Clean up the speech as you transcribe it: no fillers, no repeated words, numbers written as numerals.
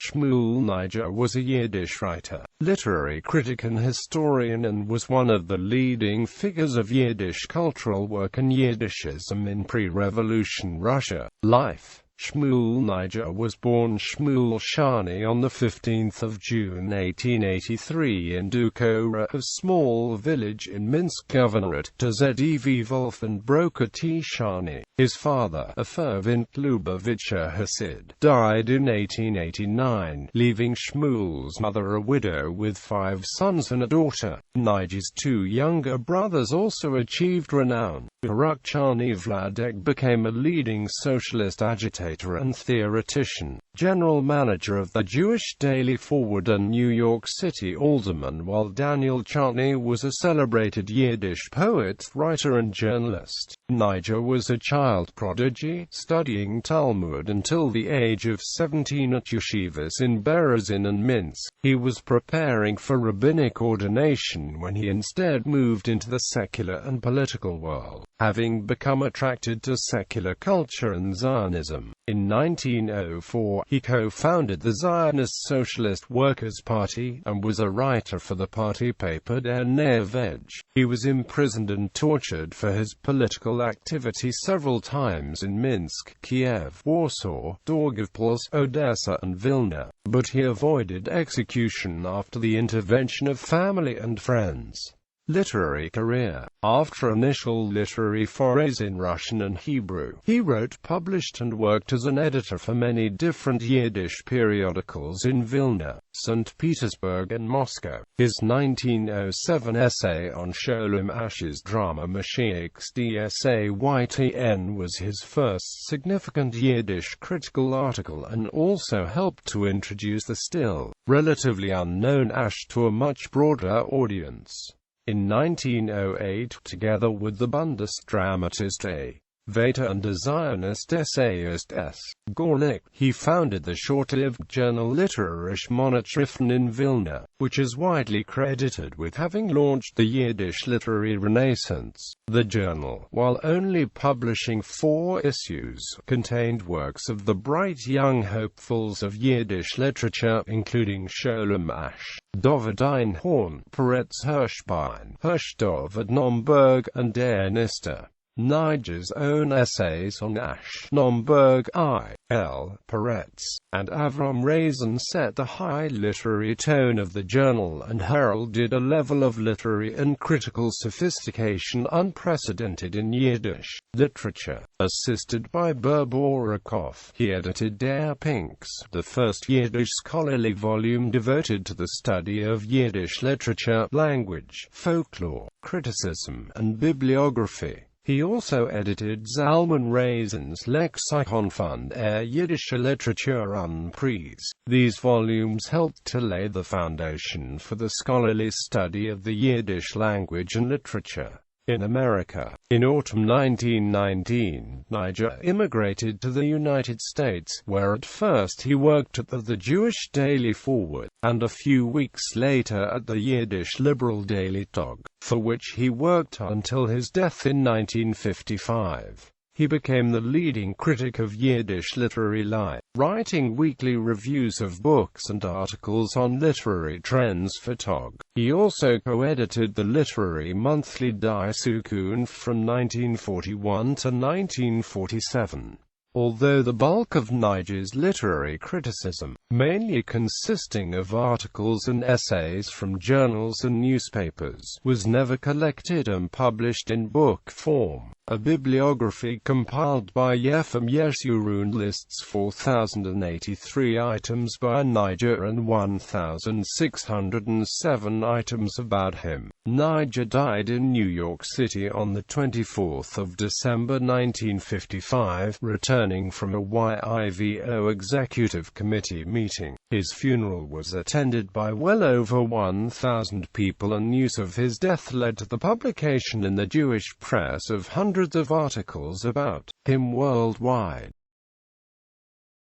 Shmuel Niger was a Yiddish writer, literary critic and historian, and was one of the leading figures of Yiddish cultural work and Yiddishism in pre-revolution Russia. Life. Shmuel Niger was born Shmuel Shani on 15 June 1883 in Dukora, a small village in Minsk Governorate, to Zev Wolf and Broker T. Shani. His father, a fervent Lubavitcher Hasid, died in 1889, leaving Shmuel's mother a widow with 5 sons and a daughter. Niger's 2 younger brothers also achieved renown. Baruch Shani Vladek became a leading socialist agitator and theoretician, general manager of the Jewish Daily Forward and New York City alderman, while Daniel Chutney was a celebrated Yiddish poet, writer and journalist. Niger was a child prodigy, studying Talmud until the age of 17 at yeshivas in Berezin and Minsk. He was preparing for rabbinic ordination when he instead moved into the secular and political world, having become attracted to secular culture and Zionism. In 1904, he co-founded the Zionist Socialist Workers' Party, and was a writer for the party paper Der Ne'eved. He was imprisoned and tortured for his political activity several times in Minsk, Kiev, Warsaw, Daugavpils, Odessa and Vilna, but he avoided execution after the intervention of family and friends. Literary career. After initial literary forays in Russian and Hebrew, he wrote, published and worked as an editor for many different Yiddish periodicals in Vilna, St. Petersburg and Moscow. His 1907 essay on Sholem Asch's drama Mashiach's Daytn was his first significant Yiddish critical article, and also helped to introduce the still relatively unknown Asch to a much broader audience. In 1908, together with the Bundesdramatist A. Vater and the Zionist essayist S. Gornik, he founded the short-lived journal Literarische Monatschriften in Vilna, which is widely credited with having launched the Yiddish literary renaissance. The journal, while only publishing 4 issues, contained works of the bright young hopefuls of Yiddish literature, including Sholem Asch, Dovid Einhorn, Peretz Hirschbein, Hirschdovid Nomberg, and Der Nister. Niger's own essays on Asch, Nomberg, I. L. Peretz, and Avram Razin set the high literary tone of the journal and heralded a level of literary and critical sophistication unprecedented in Yiddish literature. Assisted by Berborikov, he edited Der Pinks, the first Yiddish scholarly volume devoted to the study of Yiddish literature, language, folklore, criticism, and bibliography. He also edited Zalman Razin's Lexikon von der Yiddische Literatur und Preis. These volumes helped to lay the foundation for the scholarly study of the Yiddish language and literature in America. In autumn 1919, Niger immigrated to the United States, where at first he worked at the Jewish Daily Forward, and a few weeks later at the Yiddish liberal Daily Tog, for which he worked until his death in 1955. He became the leading critic of Yiddish literary life, writing weekly reviews of books and articles on literary trends for Tog. He also co-edited the literary monthly Die Zukunft from 1941 to 1947. Although the bulk of Niger's literary criticism, mainly consisting of articles and essays from journals and newspapers, was never collected and published in book form, a bibliography compiled by Yefim Yeshurun lists 4,083 items by Niger and 1,607 items about him. Niger died in New York City on 24 December 1955, returning from a YIVO Executive Committee meeting. His funeral was attended by well over 1,000 people, and news of his death led to the publication in the Jewish press of hundreds of articles about him worldwide.